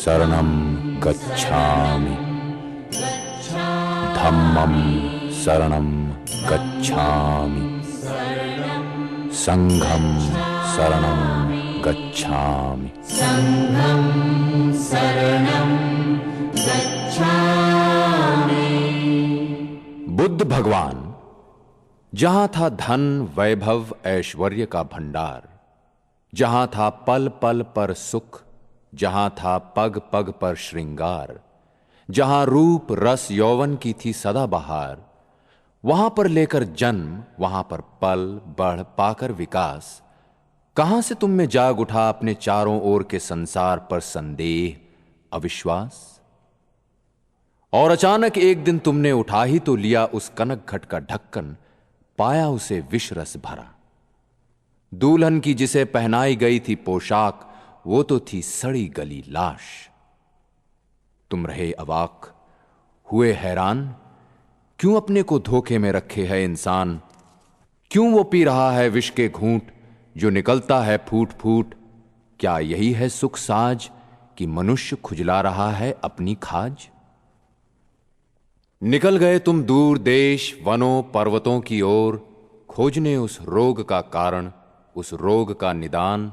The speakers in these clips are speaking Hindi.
शरणं गच्छामि धम्मं शरणं गच्छामि संघं शरणं गच्छामि। बुद्ध भगवान जहां था धन वैभव ऐश्वर्य का भंडार, जहां था पल पल पर सुख, जहां था पग पग पर श्रृंगार, जहां रूप रस यौवन की थी सदा बहार, वहां पर लेकर जन्म, वहां पर पल बढ़ पाकर विकास, कहां से तुम में जाग उठा अपने चारों ओर के संसार पर संदेह अविश्वास। और अचानक एक दिन तुमने उठा ही तो लिया उस कनक घट का ढक्कन, पाया उसे विष रस भरा। दुल्हन की जिसे पहनाई गई थी पोशाक, वो तो थी सड़ी गली लाश। तुम रहे अवाक, हुए हैरान, क्यों अपने को धोखे में रखे है इंसान, क्यों वो पी रहा है विष के घूंट जो निकलता है फूट फूट। क्या यही है सुख साज कि मनुष्य खुजला रहा है अपनी खाज। निकल गए तुम दूर देश वनों पर्वतों की ओर, खोजने उस रोग का कारण, उस रोग का निदान।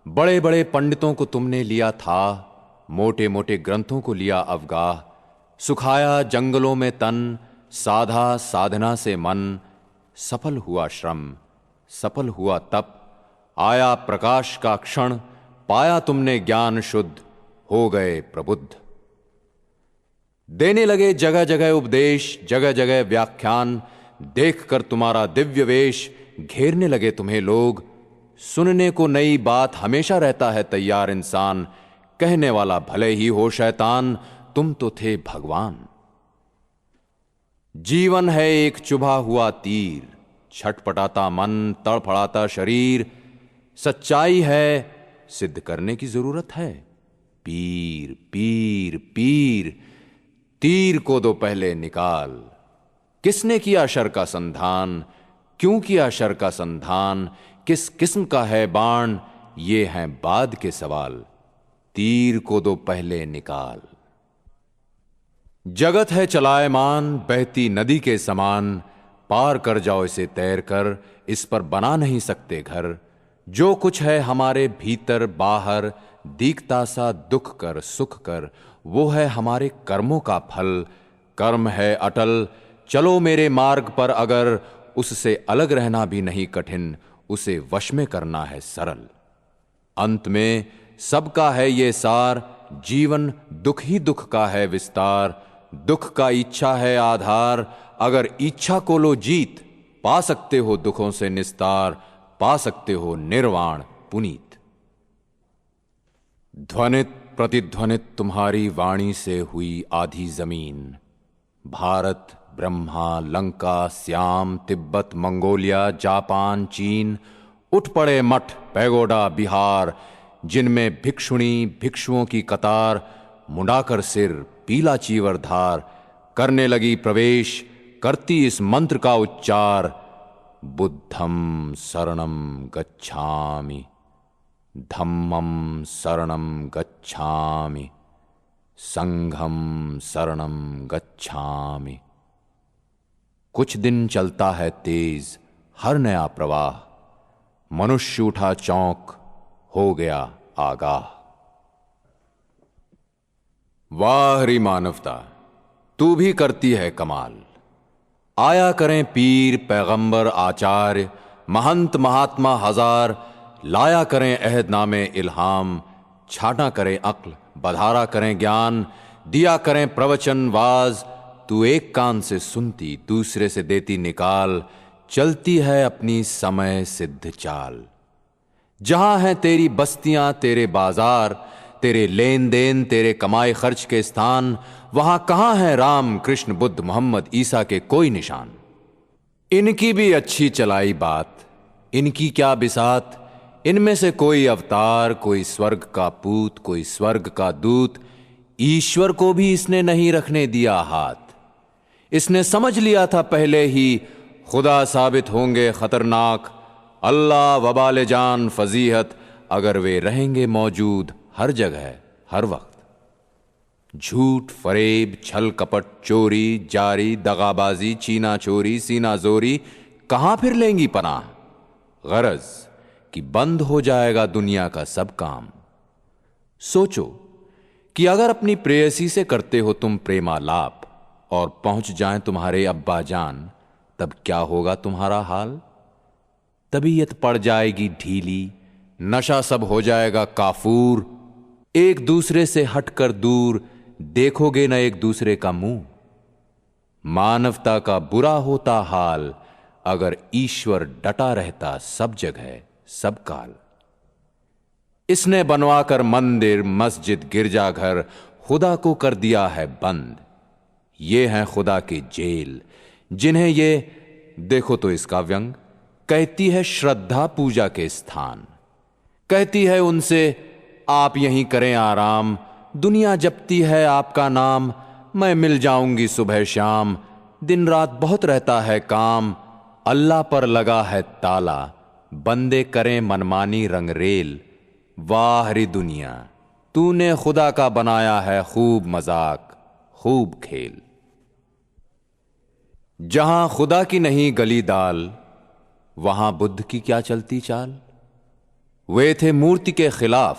बड़े बड़े पंडितों को तुमने लिया था, मोटे मोटे ग्रंथों को लिया अवगाह। सुखाया जंगलों में तन, साधा साधना से मन। सफल हुआ श्रम, सफल हुआ तप, आया प्रकाश का क्षण। पाया तुमने ज्ञान शुद्ध, हो गए प्रबुद्ध। देने लगे जगह जगह उपदेश, जगह जगह व्याख्यान। देखकर तुम्हारा दिव्य वेश, घेरने लगे तुम्हें लोग। सुनने को नई बात हमेशा रहता है तैयार इंसान, कहने वाला भले ही हो शैतान, तुम तो थे भगवान। जीवन है एक चुभा हुआ तीर, छटपटाता मन तड़फड़ाता शरीर। सच्चाई है सिद्ध करने की जरूरत है, पीर पीर पीर। तीर को दो पहले निकाल, किसने किया शर का संधान, क्यों किया शर का संधान, किस किस्म का है बाण, ये हैं बाद के सवाल। तीर को दो पहले निकाल। जगत है चलायमान बहती नदी के समान, पार कर जाओ इसे तैर कर, इस पर बना नहीं सकते घर। जो कुछ है हमारे भीतर बाहर, दिखता सा दुख कर सुख कर, वो है हमारे कर्मों का फल। कर्म है अटल, चलो मेरे मार्ग पर अगर, उससे अलग रहना भी नहीं कठिन, उसे वश में करना है सरल। अंत में सबका है ये सार, जीवन दुख ही दुख का है विस्तार। दुख का इच्छा है आधार, अगर इच्छा को लो जीत, पा सकते हो दुखों से निस्तार, पा सकते हो निर्वाण पुनीत। ध्वनित प्रतिध्वनित तुम्हारी वाणी से हुई आधी जमीन। भारत ब्रह्मा लंका श्याम तिब्बत मंगोलिया जापान चीन, उठ पड़े मठ पैगोडा बिहार, जिनमें भिक्षुणी भिक्षुओं की कतार। मुंडाकर सिर पीला चीवर धार, करने लगी प्रवेश, करती इस मंत्र का उच्चार। बुद्धं शरणं गच्छामि धम्मं शरणं गच्छामि संघं शरणं गच्छामि। कुछ दिन चलता है तेज हर नया प्रवाह, मनुष्य उठा चौंक हो गया आगाह। वाह री मानवता, तू भी करती है कमाल। आया करें पीर पैगंबर आचार्य, महंत महात्मा हजार। लाया करें अहदनामे इल्हाम, छाटा करें अक्ल बधारा करें ज्ञान। दिया करें प्रवचन वाज, तू एक कान से सुनती दूसरे से देती निकाल। चलती है अपनी समय सिद्ध चाल। जहां हैं तेरी बस्तियां तेरे बाजार, तेरे लेन देन तेरे कमाए खर्च के स्थान, वहां कहां है राम कृष्ण बुद्ध मोहम्मद ईसा के कोई निशान। इनकी भी अच्छी चलाई बात, इनकी क्या बिसात। इनमें से कोई अवतार, कोई स्वर्ग का पूत, कोई स्वर्ग का दूत। ईश्वर को भी इसने नहीं रखने दिया हाथ। इसने समझ लिया था पहले ही, खुदा साबित होंगे खतरनाक। अल्लाह वबाल जान फजीहत, अगर वे रहेंगे मौजूद हर जगह हर वक्त। झूठ, फरेब, छल कपट, चोरी, जारी, दगाबाजी, चीना चोरी, सीना जोरी कहां फिर लेंगी पनाह। गरज कि बंद हो जाएगा दुनिया का सब काम। सोचो कि अगर अपनी प्रेयसी से करते हो तुम प्रेमालाप और पहुंच जाएं तुम्हारे अब्बा जान, तब क्या होगा तुम्हारा हाल। तबीयत पड़ जाएगी ढीली, नशा सब हो जाएगा काफूर, एक दूसरे से हटकर दूर देखोगे न एक दूसरे का मुंह। मानवता का बुरा होता हाल अगर ईश्वर डटा रहता सब जगह सब काल। इसने बनवाकर मंदिर, मस्जिद, गिरजाघर खुदा को कर दिया है बंद। ये हैं खुदा के जेल जिन्हें ये, देखो तो इसका व्यंग, कहती है श्रद्धा पूजा के स्थान। कहती है उनसे आप यहीं करें आराम, दुनिया जपती है आपका नाम। मैं मिल जाऊंगी सुबह शाम, दिन रात बहुत रहता है काम। अल्लाह पर लगा है ताला, बंदे करें मनमानी रंगरेल। वाह रे दुनिया, तूने खुदा का बनाया है खूब मजाक, खूब खेल। जहां खुदा की नहीं गली दाल, वहां बुद्ध की क्या चलती चाल। वे थे मूर्ति के खिलाफ,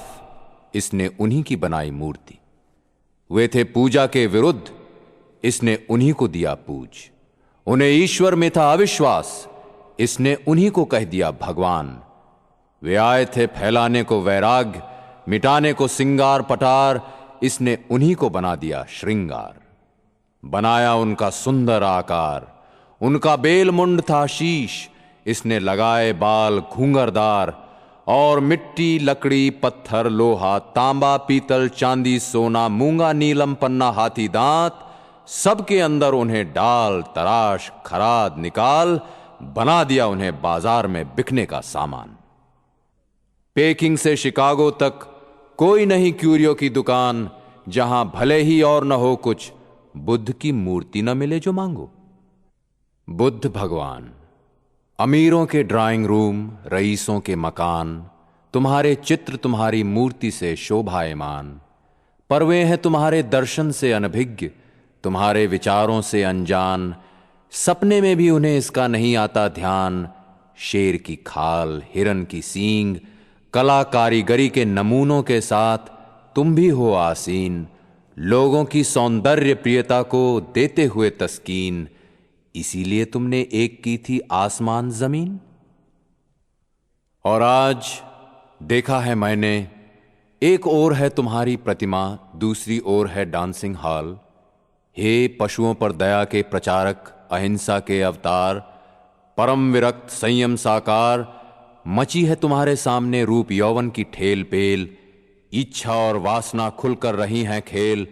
इसने उन्हीं की बनाई मूर्ति। वे थे पूजा के विरुद्ध, इसने उन्हीं को दिया पूज। उन्हें ईश्वर में था अविश्वास, इसने उन्हीं को कह दिया भगवान। वे आए थे फैलाने को वैराग्य, मिटाने को सिंगार पटार, इसने उन्हीं को बना दिया श्रृंगार। बनाया उनका सुंदर आकार, उनका बेल मुंड था शीश, इसने लगाए बाल घूंघरदार। और मिट्टी, लकड़ी, पत्थर, लोहा, तांबा, पीतल, चांदी, सोना, मूंगा, नीलम, पन्ना, हाथी दांत, सबके अंदर उन्हें डाल तराश खराद निकाल बना दिया उन्हें बाजार में बिकने का सामान। पेकिंग से शिकागो तक कोई नहीं क्यूरियो की दुकान, जहां भले ही और न हो कुछ, बुद्ध की मूर्ति न मिले जो मांगो। बुद्ध भगवान, अमीरों के ड्राइंग रूम, रईसों के मकान, तुम्हारे चित्र तुम्हारी मूर्ति से शोभायमान। पर वे हैं तुम्हारे दर्शन से अनभिज्ञ, तुम्हारे विचारों से अनजान। सपने में भी उन्हें इसका नहीं आता ध्यान। शेर की खाल, हिरन की सींग, कला कारीगरी के नमूनों के साथ तुम भी हो आसीन। लोगों की सौंदर्य प्रियता को देते हुए तस्कीन, इसीलिए तुमने एक की थी आसमान जमीन। और आज देखा है मैंने, एक ओर है तुम्हारी प्रतिमा, दूसरी ओर है डांसिंग हॉल। हे पशुओं पर दया के प्रचारक, अहिंसा के अवतार, परम विरक्त संयम साकार, मची है तुम्हारे सामने रूप यौवन की ठेल पेल। इच्छा और वासना खुलकर रही हैं खेल।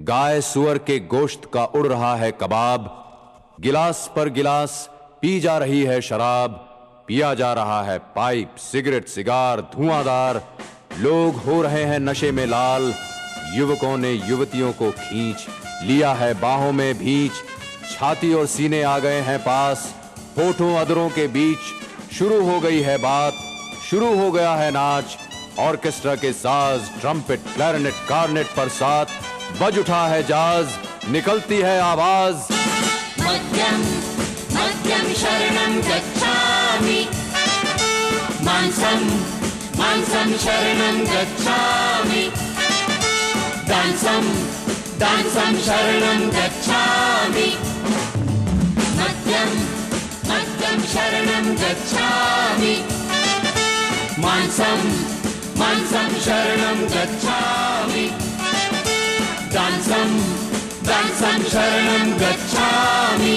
गाय सुअर के गोश्त का उड़ रहा है कबाब, गिलास पर गिलास पी जा रही है शराब। पिया जा रहा है पाइप, सिगरेट, सिगार, धुआंधार। लोग हो रहे हैं नशे में लाल। युवकों ने युवतियों को खींच लिया है बाहों में भींच। छाती और सीने आ गए हैं पास, होठों अधरों के बीच शुरू हो गई है बात, शुरू हो गया है नाच। ऑर्केस्ट्रा के साज, ट्रम्पेट, क्लैरिनेट, कार्नेट पर साथ बज उठा है जाज, निकलती है आवाज। मध्यम मध्यम शरणं गच्छामि, मांसम मांसम शरणं गच्छामि, दांसम दांसम शरणं गच्छामि। मध्यम मध्यम शरणं गच्छामि, मांसम मांसम शरणं गच्छामि, दांसम दांसम शरणं गच्छामि।